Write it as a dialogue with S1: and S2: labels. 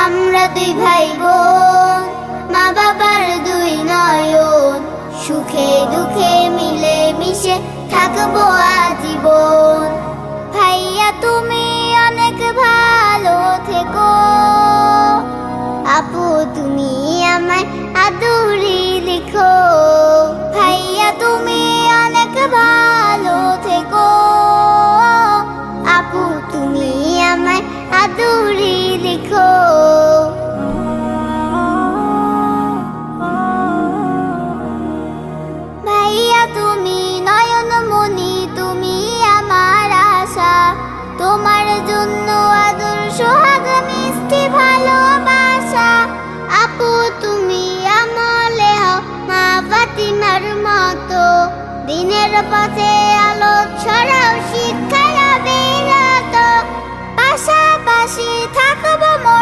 S1: আমরা দুই ভাই বোন, মা বাবার দুই নয়ন, সুখে দুঃখে মিলে মিশে থাকবো আজীবন। ভাইয়া তুমি অনেক ভালো থেকো, আপু তুমি আমায় আদুরি লিখো। ভাইয়া তুমি অনেক ভালো থেকো, আপু তুমি আমায় আদুরি লিখো। ভাইয়া তুমি নয়নমণি, তুমি আমার আশা, তোমার জন্য আদর সোহাগ মিষ্টি ভালোবাসা। আপু তুমি আমলে হও মা ফাতিমার মতো, দিনের পথে আলো ছড়াও শিক্ষায় অবিরত, পাশাপাশি